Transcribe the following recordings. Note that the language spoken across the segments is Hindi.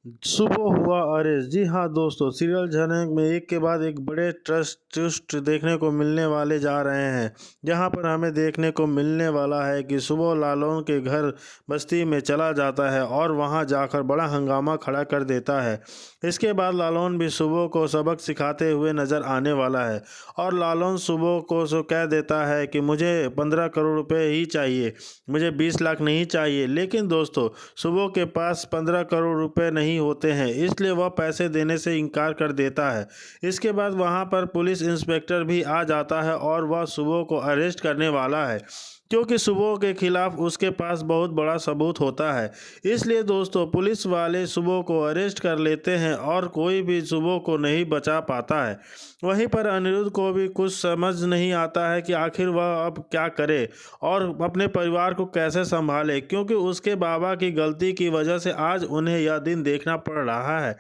सुबह हुआ अरेस्ट। जी हाँ दोस्तों, सीरियल झनक में एक के बाद एक बड़े ट्विस्ट देखने को मिलने वाले जा रहे हैं। जहां पर हमें देखने को मिलने वाला है कि सुबह लालौन के घर बस्ती में चला जाता है और वहां जाकर बड़ा हंगामा खड़ा कर देता है। इसके बाद लालौन भी सुबह को सबक सिखाते हुए नजर आने वाला है और लालौन सुबह को कह देता है कि मुझे 15 करोड़ रुपए ही चाहिए, मुझे 20 लाख नहीं चाहिए। लेकिन दोस्तों, सुबह के पास 15 करोड़ रुपए नहीं होते हैं, इसलिए वह पैसे देने से इनकार कर देता है। इसके बाद वहां पर पुलिस इंस्पेक्टर भी आ जाता है और वह सुबह को अरेस्ट करने वाला है, क्योंकि सुबह के खिलाफ उसके पास बहुत बड़ा सबूत होता है। इसलिए दोस्तों, पुलिस वाले सुबह को अरेस्ट कर लेते हैं और कोई भी सुबह को नहीं बचा पाता है। वहीं पर अनिरुद्ध को भी कुछ समझ नहीं आता है कि आखिर वह अब क्या करे और अपने परिवार को कैसे संभाले, क्योंकि उसके बाबा की गलती की वजह से आज उन्हें यह दिन देखना पड़ रहा है।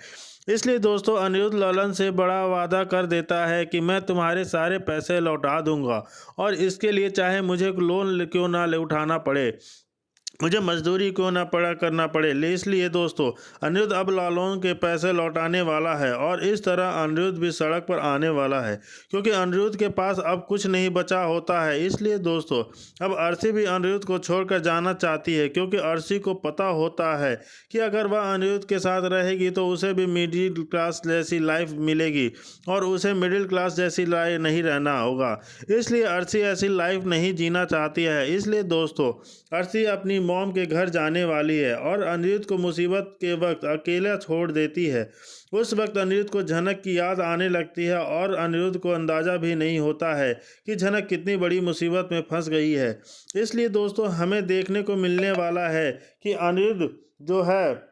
इसलिए दोस्तों, अनिरुद्ध ललन से बड़ा वादा कर देता है कि मैं तुम्हारे सारे पैसे लौटा दूंगा और इसके लिए चाहे मुझे लोन क्यों ना ले उठाना पड़े, मुझे मजदूरी क्यों ना करना पड़े। इसलिए दोस्तों, अनिरुद्ध अब लालौन के पैसे लौटाने वाला है और इस तरह अनिरुद्ध भी सड़क पर आने वाला है, क्योंकि अनिरुद्ध के पास अब कुछ नहीं बचा होता है। इसलिए दोस्तों, अब अर्शी भी अनिरुद्ध को छोड़कर जाना चाहती है, क्योंकि अर्शी को पता होता है कि अगर वह अनिरुद्ध के साथ रहेगी तो उसे भी मिडिल क्लास जैसी लाइफ मिलेगी और उसे मिडिल क्लास जैसी लाइफ नहीं रहना होगा। इसलिए अर्शी ऐसी लाइफ नहीं जीना चाहती है। इसलिए दोस्तों, अर्शी अपनी मॉम के घर जाने वाली है और अनिरुद्ध को मुसीबत के वक्त अकेला छोड़ देती है। उस वक्त अनिरुद्ध को झनक की याद आने लगती है और अनिरुद्ध को अंदाज़ा भी नहीं होता है कि झनक कितनी बड़ी मुसीबत में फंस गई है। इसलिए दोस्तों, हमें देखने को मिलने वाला है कि अनिरुद्ध जो है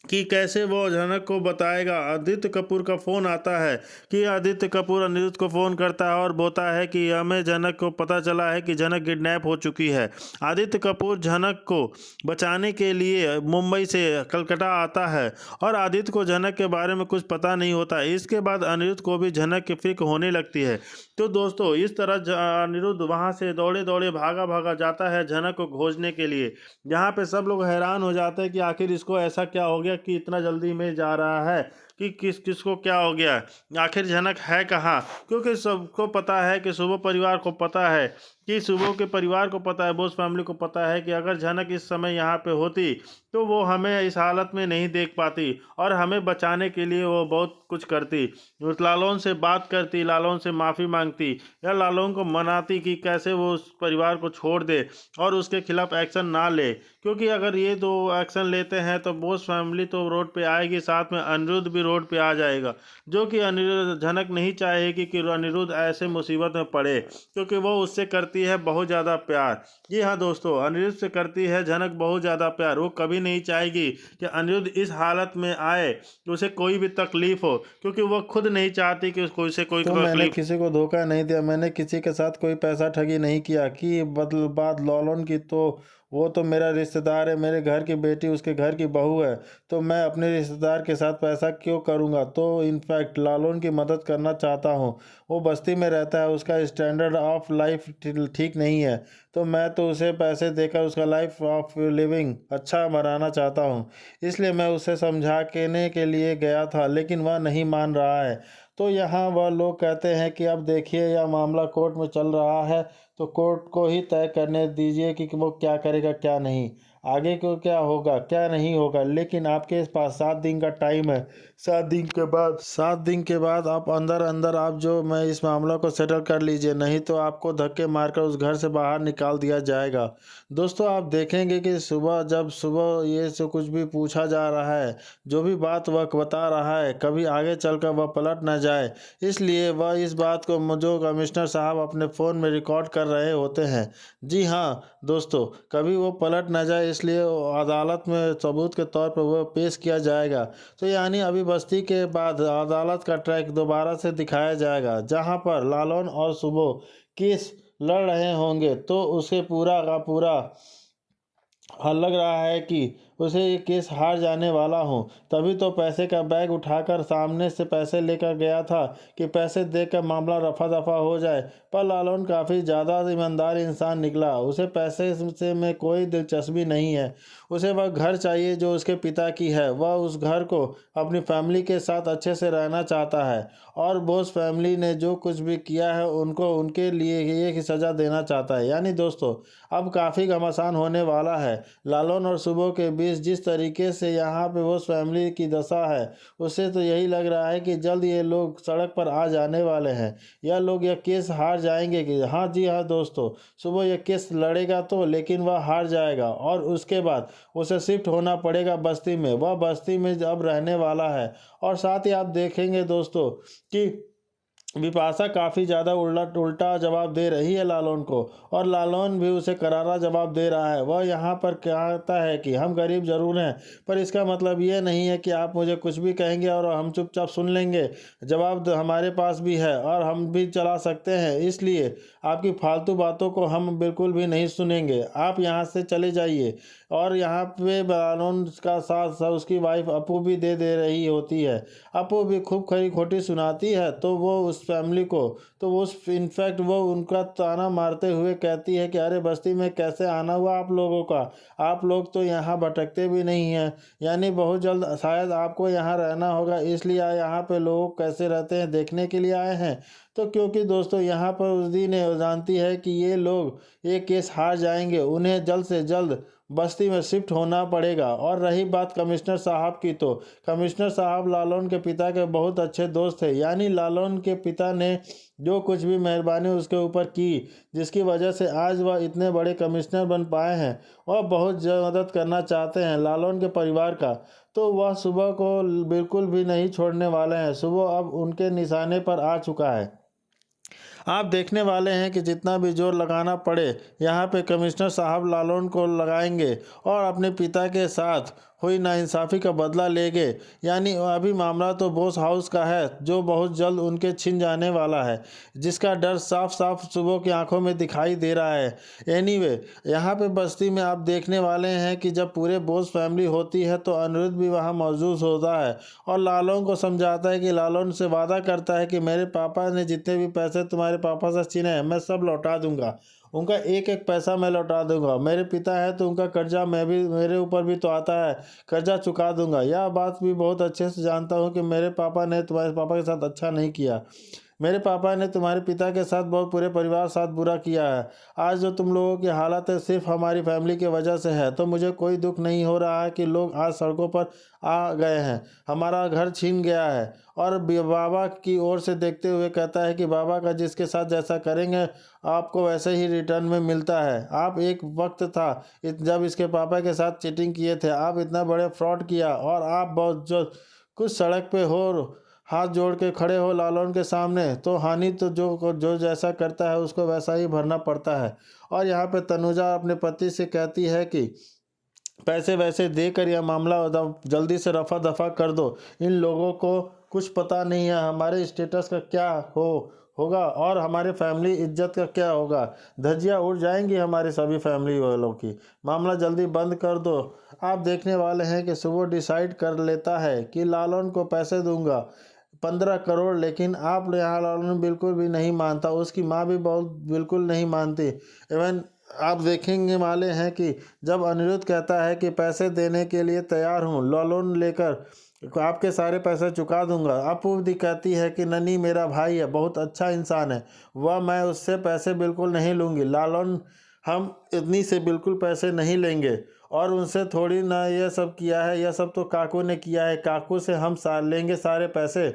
कि कैसे वो झनक को बताएगा। आदित्य कपूर का फ़ोन आता है कि आदित्य कपूर अनिरुद्ध को फ़ोन करता है और बोलता है कि हमें झनक को पता चला है कि झनक किडनैप हो चुकी है। आदित्य कपूर झनक को बचाने के लिए मुंबई से कलकत्ता आता है और आदित्य को झनक के बारे में कुछ पता नहीं होता। इसके बाद अनिरुद्ध को भी झनक की फिक्र होने लगती है। तो दोस्तों, इस तरह अनिरुद्ध वहाँ से दौड़े दौड़े भागा भागा जाता है झनक को खोजने के लिए, जहाँ पे सब लोग हैरान हो जाते हैं कि आखिर इसको ऐसा क्या हो गया कि इतना जल्दी में जा रहा है, कि किसको क्या हो गया, आखिर झनक है कहाँ। क्योंकि सबको पता है कि सुबह परिवार को पता है कि सुबह के परिवार को पता है, बोस फैमिली को पता है कि अगर झनक इस समय यहाँ पे होती तो वो हमें इस हालत में नहीं देख पाती और हमें बचाने के लिए वो बहुत कुछ करती। उस लालौन से बात करती, लालौन से माफ़ी मांगती या लालौन को मनाती कि कैसे वो उस परिवार को छोड़ दे और उसके खिलाफ एक्शन ना ले, क्योंकि अगर ये दो एक्शन लेते हैं तो बोस फैमिली तो रोड पे आएगी, साथ में अनिरुद्ध भी रोड पे आ जाएगा, जो कि अनिरुद्ध झनक नहीं चाहेगी कि अनिरुद्ध ऐसे मुसीबत में पड़े, क्योंकि वो उससे करती है बहुत ज़्यादा प्यार। जी हाँ दोस्तों, अनिरुद्ध से करती है झनक बहुत ज़्यादा प्यार। वो कभी नहीं चाहेगी कि अनिरुद्ध इस हालत में आए, उसे कोई भी तकलीफ हो, क्योंकि वो खुद नहीं चाहती कि उसको उसे कोई तो मैंने तकलीफ। किसी को धोखा नहीं दिया, मैंने किसी के साथ कोई पैसा ठगी नहीं किया। कि बदल बात लॉलन की, तो वो तो मेरा रिश्तेदार है, मेरे घर की बेटी उसके घर की बहू है, तो मैं अपने रिश्तेदार के साथ पैसा क्यों करूँगा। तो इनफैक्ट लालौन की मदद करना चाहता हूँ। वो बस्ती में रहता है, उसका स्टैंडर्ड ऑफ लाइफ ठीक नहीं है, तो मैं तो उसे पैसे देकर उसका लाइफ ऑफ लिविंग अच्छा बनाना चाहता हूँ। इसलिए मैं उसे समझाने के लिए गया था, लेकिन वह नहीं मान रहा है। तो यहाँ वह लोग कहते हैं कि अब देखिए, यह मामला कोर्ट में चल रहा है, तो कोर्ट को ही तय करने दीजिए कि वो क्या करेगा क्या नहीं, आगे को क्या होगा क्या नहीं होगा। लेकिन आपके पास 7 दिन का टाइम है। 7 दिन के बाद आप अंदर अंदर आप जो मैं इस मामला को सेटल कर लीजिए, नहीं तो आपको धक्के मारकर उस घर से बाहर निकाल दिया जाएगा। दोस्तों, आप देखेंगे कि सुबह ये से कुछ भी पूछा जा रहा है, जो भी बात वह बता रहा है, कभी आगे चलकर वह पलट न जाए, इसलिए वह इस बात को जो कमिश्नर साहब अपने फ़ोन में रिकॉर्ड कर रहे होते हैं। जी हाँ दोस्तों, कभी वो पलट न जाए, इसलिए अदालत में सबूत के तौर पर वह पेश किया जाएगा। तो यानी अभी बस्ती के बाद अदालत का ट्रैक दोबारा से दिखाया जाएगा, जहाँ पर लालौन और सुबो केस लड़ रहे होंगे। तो उसे पूरा का पूरा लग रहा है कि उसे ये केस हार जाने वाला हूँ। तभी तो पैसे का बैग उठाकर सामने से पैसे लेकर गया था कि पैसे देकर मामला रफा दफा हो जाए। पर लालौन काफ़ी ज़्यादा ईमानदार इंसान निकला। उसे पैसे से में कोई दिलचस्पी नहीं है। उसे वह घर चाहिए जो उसके पिता की है। वह उस घर को अपनी फैमिली के साथ अच्छे से रहना चाहता है और बोस फैमिली ने जो कुछ भी किया है उनको उनके लिए ये की सज़ा देना चाहता है। यानी दोस्तों, अब काफ़ी घमासान होने वाला है। लालौन और सुबो के बीच जिस तरीके से यहाँ पे बोस फैमिली की दशा है, उससे तो यही लग रहा है कि जल्द ये लोग सड़क पर आ जाने वाले हैं। यह लोग यह केस हार जाएंगे कि हाँ जी हाँ दोस्तों, सुबह यह केस लड़ेगा तो, लेकिन वह हार जाएगा और उसके बाद उसे शिफ्ट होना पड़ेगा बस्ती में। वह बस्ती में अब रहने वाला है। और साथ ही आप देखेंगे दोस्तों कि बिपाशा काफ़ी ज़्यादा उल्टा जवाब दे रही है लालौन को, और लालौन भी उसे करारा जवाब दे रहा है। वह यहाँ पर कहता है कि हम गरीब ज़रूर हैं, पर इसका मतलब ये नहीं है कि आप मुझे कुछ भी कहेंगे और हम चुपचाप सुन लेंगे। जवाब हमारे पास भी है और हम भी चला सकते हैं, इसलिए आपकी फालतू बातों को हम बिल्कुल भी नहीं सुनेंगे। आप यहाँ से चले जाइए। और यहाँ पे लालौन का साथ साथ उसकी वाइफ अपू भी दे रही होती है। अपू भी खूब खरी खोटी सुनाती है तो वो उस फैमिली को, तो वो इनफैक्ट वो उनका ताना मारते हुए कहती है कि अरे बस्ती में कैसे आना हुआ आप लोगों का, आप लोग तो यहाँ भटकते भी नहीं हैं। यानी बहुत जल्द शायद आपको यहाँ रहना होगा, इसलिए यहाँ पे लोग कैसे रहते हैं देखने के लिए आए हैं। तो क्योंकि दोस्तों यहाँ पर उस दिन जानती है कि ये लोग ये केस हार जाएंगे, उन्हें जल्द से जल्द बस्ती में शिफ्ट होना पड़ेगा। और रही बात कमिश्नर साहब की, तो कमिश्नर साहब लालौन के पिता के बहुत अच्छे दोस्त थे। यानी लालौन के पिता ने जो कुछ भी मेहरबानी उसके ऊपर की, जिसकी वजह से आज वह इतने बड़े कमिश्नर बन पाए हैं, वह बहुत मदद करना चाहते हैं लालौन के परिवार का। तो वह सुबह को बिल्कुल भी नहीं छोड़ने वाले हैं। सुबह अब उनके निशाने पर आ चुका है। आप देखने वाले हैं कि जितना भी जोर लगाना पड़े, यहाँ पे कमिश्नर साहब लालौन को लगाएंगे और अपने पिता के साथ हुई नाइंसाफ़ी का बदला लेंगे। यानी अभी मामला तो बोस हाउस का है जो बहुत जल्द उनके छिन जाने वाला है, जिसका डर साफ साफ सुबह की आंखों में दिखाई दे रहा है। एनीवे, यहाँ पे बस्ती में आप देखने वाले हैं कि जब पूरे बोस फैमिली होती है तो अनिरुद्ध भी वहाँ मौजूद होता है और लालौन को समझाता है कि लालौन से वादा करता है कि मेरे पापा ने जितने भी पैसे तुम्हारे पापा से छीने हैं मैं सब लौटा दूंगा, उनका एक एक पैसा मैं लौटा दूंगा। मेरे पिता है तो उनका कर्जा मैं भी, मेरे ऊपर भी तो आता है, कर्जा चुका दूंगा। यह बात भी बहुत अच्छे से जानता हूँ कि मेरे पापा ने तुम्हारे पापा के साथ अच्छा नहीं किया, मेरे पापा ने तुम्हारे पिता के साथ बहुत पूरे परिवार साथ बुरा किया है। आज जो तुम लोगों की हालत है सिर्फ हमारी फैमिली की वजह से है, तो मुझे कोई दुख नहीं हो रहा है कि लोग आज सड़कों पर आ गए हैं, हमारा घर छीन गया है। और बाबा की ओर से देखते हुए कहता है कि बाबा का जिसके साथ जैसा करेंगे आपको वैसे ही रिटर्न में मिलता है। आप एक वक्त था जब इसके पापा के साथ चीटिंग किए थे, आप इतना बड़े फ्रॉड किया और आप बहुत जो कुछ सड़क पे हो हाथ जोड़ के खड़े हो लालौन के सामने, तो हानि तो जो जैसा करता है उसको वैसा ही भरना पड़ता है। और यहाँ पे तनुजा अपने पति से कहती है कि पैसे वैसे देकर यह मामला जल्दी से रफा दफा कर दो। इन लोगों को कुछ पता नहीं है हमारे स्टेटस का क्या होगा और हमारे फैमिली इज्जत का क्या होगा। धज्जियाँ उड़ जाएंगी हमारे सभी फैमिली वालों की। मामला जल्दी बंद कर दो। आप देखने वाले हैं कि सुबह डिसाइड कर लेता है कि लालौन को पैसे दूंगा 15 करोड़, लेकिन आप यहाँ लालौन बिल्कुल भी नहीं मानता, उसकी माँ भी बहुत बिल्कुल नहीं मानती। इवन आप देखेंगे वाले हैं कि जब अनिरुद्ध कहता है कि पैसे देने के लिए तैयार हूँ, लोन लेकर आपके सारे पैसे चुका दूंगा, अपूर्वी कहती है कि ननी मेरा भाई है, बहुत अच्छा इंसान है, वह मैं उससे पैसे बिल्कुल नहीं लूँगी। लालौन हम इतनी से बिल्कुल पैसे नहीं लेंगे और उनसे थोड़ी ना ये सब किया है, यह सब तो काकू ने किया है, काकू से हम लेंगे सारे पैसे।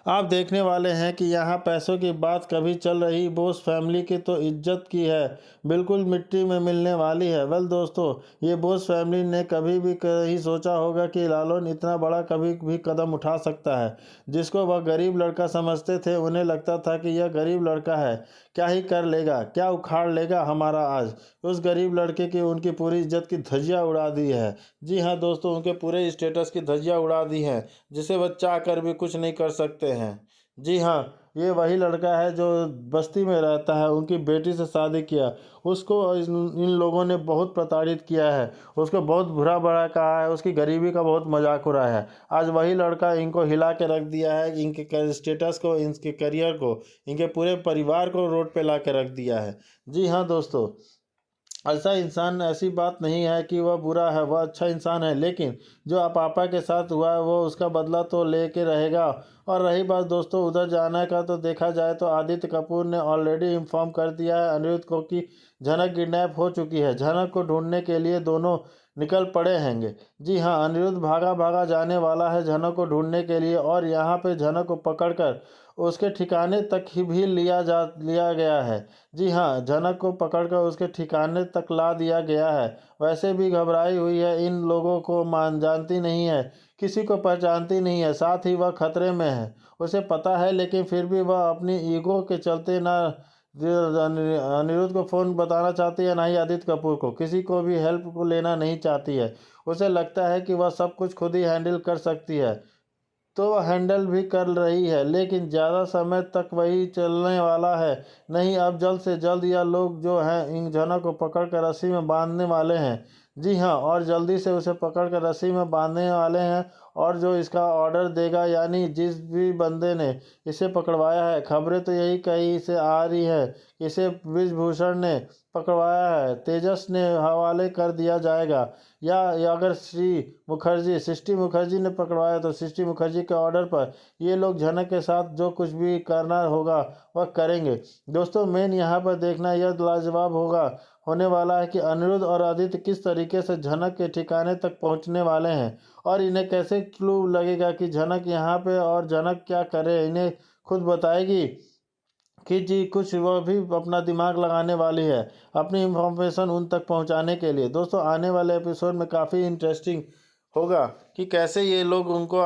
आप देखने वाले हैं कि यहाँ पैसों की बात कभी चल रही बोस फैमिली की तो इज्जत की है बिल्कुल मिट्टी में मिलने वाली है। वेल दोस्तों, ये बोस फैमिली ने कभी भी कहीं सोचा होगा कि लालौन इतना बड़ा कभी भी कदम उठा सकता है। जिसको वह गरीब लड़का समझते थे, उन्हें लगता था कि यह गरीब लड़का है, क्या ही कर लेगा, क्या उखाड़ लेगा हमारा आज। उस गरीब लड़के की उनकी पूरी इज्जत की धज्जियाँ उड़ा दी है। जी हाँ दोस्तों, उनके पूरे स्टेटस की धज्जियाँ उड़ा दी हैं, जिसे वह चाह कर भी कुछ नहीं कर सकते हैं। जी हाँ, ये वही लड़का है जो बस्ती में रहता है, उनकी बेटी से शादी किया। उसको इन लोगों ने बहुत प्रताड़ित किया है, उसको बहुत बुरा-भला कहा है, उसकी गरीबी का बहुत मज़ाक उड़ाया है। आज वही लड़का इनको हिला के रख दिया है, इनके स्टेटस को, इनके करियर को, इनके पूरे परिवार को रोड पे ला के रख दिया है। जी हाँ दोस्तों, ऐसा इंसान, ऐसी बात नहीं है कि वह बुरा है, वह अच्छा इंसान है, लेकिन जो पापा के साथ हुआ है वो उसका बदला तो लेके रहेगा। और रही बात दोस्तों उधर जाने का, तो देखा जाए तो आदित्य कपूर ने ऑलरेडी इन्फॉर्म कर दिया है अनिरुद्ध को कि झनक किडनैप हो चुकी है। झनक को ढूंढने के लिए दोनों निकल पड़े हैंगे। जी हाँ, अनिरुद्ध भागा भागा जाने वाला है झनक को ढूंढने के लिए, और यहाँ पे झनक को पकड़कर उसके ठिकाने तक ही भी लिया गया है। जी हाँ, झनक को पकड़कर उसके ठिकाने तक ला दिया गया है। वैसे भी घबराई हुई है, इन लोगों को जानती नहीं है, किसी को पहचानती नहीं है, साथ ही वह खतरे में है, उसे पता है, लेकिन फिर भी वह अपनी ईगो के चलते ना अनिरुद्ध को फ़ोन बताना चाहती है, ना ही आदित्य कपूर को, किसी को भी हेल्प को लेना नहीं चाहती है। उसे लगता है कि वह सब कुछ खुद ही हैंडल कर सकती है, तो वह हैंडल भी कर रही है, लेकिन ज़्यादा समय तक वही चलने वाला है नहीं। अब जल्द से जल्द यह लोग जो हैं इन जनों को पकड़ कर रस्सी में बांधने वाले हैं। जी हाँ, और जल्दी से उसे पकड़ कर रस्सी में बांधने वाले हैं, और जो इसका ऑर्डर देगा, यानी जिस भी बंदे ने इसे पकड़वाया है, खबरें तो यही कहीं से आ रही है कि इसे ब्रिजभूषण ने पकड़वाया है, तेजस ने हवाले कर दिया जाएगा, या अगर सृष्टि मुखर्जी ने पकड़वाया तो सृष्टि मुखर्जी के ऑर्डर पर ये लोग झनक के साथ जो कुछ भी करना होगा वह करेंगे। दोस्तों मेन यहाँ पर देखना यह लाजवाब होने वाला है कि अनिरुद्ध और आदित्य किस तरीके से झनक के ठिकाने तक पहुँचने वाले हैं, और इन्हें कैसे क्लू लगेगा कि झनक यहाँ पे, और झनक क्या करे, इन्हें खुद बताएगी कि जी कुछ वह भी अपना दिमाग लगाने वाली है अपनी इंफॉर्मेशन उन तक पहुंचाने के लिए। दोस्तों आने वाले एपिसोड में काफ़ी इंटरेस्टिंग होगा कि कैसे ये लोग उनको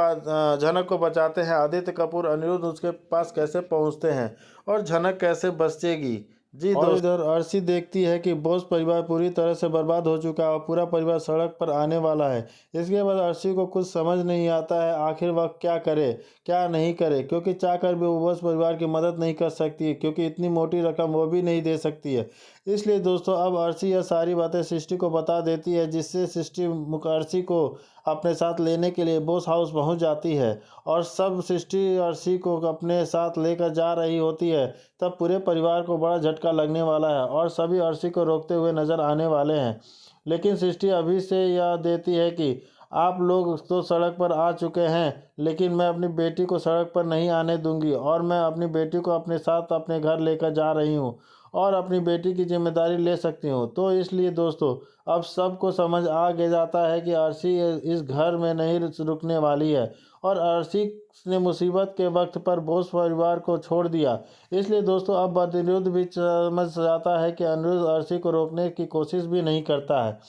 झनक को बचाते हैं, आदित्य कपूर अनिरुद्ध उसके पास कैसे पहुंचते हैं, और झनक कैसे बचेगी। जी और दोस्त, इधर अर्शी देखती है कि बोस परिवार पूरी तरह से बर्बाद हो चुका है और पूरा परिवार सड़क पर आने वाला है। इसके बाद अर्शी को कुछ समझ नहीं आता है आखिर वह क्या करे क्या नहीं करे, क्योंकि चाहकर भी वो बोस परिवार की मदद नहीं कर सकती है, क्योंकि इतनी मोटी रकम वो भी नहीं दे सकती है। इसलिए दोस्तों अब अर्शी यह सारी बातें सृष्टि को बता देती है, जिससे सृष्टि अर्शी को अपने साथ लेने के लिए बोस हाउस पहुंच जाती है, और सब सृष्टि अर्शी को अपने साथ लेकर जा रही होती है। तब पूरे परिवार को बड़ा झटका लगने वाला है, और सभी अर्शी को रोकते हुए नजर आने वाले हैं। लेकिन सृष्टि अभी से यह देती है कि आप लोग तो सड़क पर आ चुके हैं, लेकिन मैं अपनी बेटी को सड़क पर नहीं आने दूंगी, और मैं अपनी बेटी को अपने साथ अपने घर लेकर जा रही हूँ, और अपनी बेटी की जिम्मेदारी ले सकती हूँ। तो इसलिए दोस्तों अब सबको समझ आ गया जाता है कि अर्शी इस घर में नहीं रुकने वाली है, और अर्शी ने मुसीबत के वक्त पर बोस परिवार को छोड़ दिया। इसलिए दोस्तों अब अनिरुद्ध भी समझ जाता है कि अनिरुद्ध अर्शी को रोकने की कोशिश भी नहीं करता है,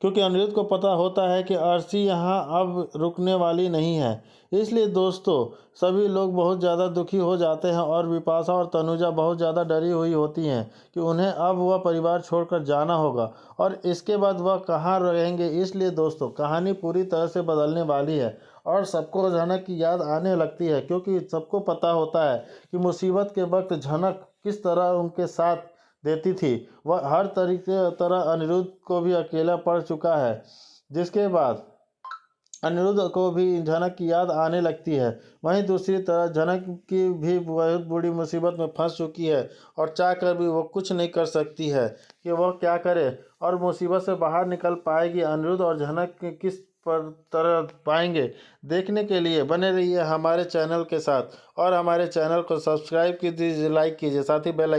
क्योंकि अनिरुद्ध को पता होता है कि अर्शी यहाँ अब रुकने वाली नहीं है। इसलिए दोस्तों सभी लोग बहुत ज़्यादा दुखी हो जाते हैं, और विपाशा और तनुजा बहुत ज़्यादा डरी हुई होती हैं कि उन्हें अब वह परिवार छोड़कर जाना होगा, और इसके बाद वह कहाँ रहेंगे। इसलिए दोस्तों कहानी पूरी तरह से बदलने वाली है, और सबको झनक की याद आने लगती है, क्योंकि सबको पता होता है कि मुसीबत के वक्त झनक किस तरह उनके साथ देती थी। वह हर तरह अनिरुद्ध को भी अकेला पड़ चुका है, जिसके बाद अनिरुद्ध को भी झनक की याद आने लगती है। वहीं दूसरी तरफ झनक की भी बहुत बड़ी मुसीबत में फंस चुकी है, और चाह कर भी वो कुछ नहीं कर सकती है कि वह क्या करे और मुसीबत से बाहर निकल पाएगी। अनिरुद्ध और झनक किस पर तरह पाएंगे, देखने के लिए बने रहिए हमारे चैनल के साथ, और हमारे चैनल को सब्सक्राइब कीजिए, लाइक कीजिए, साथ ही बेल आइकन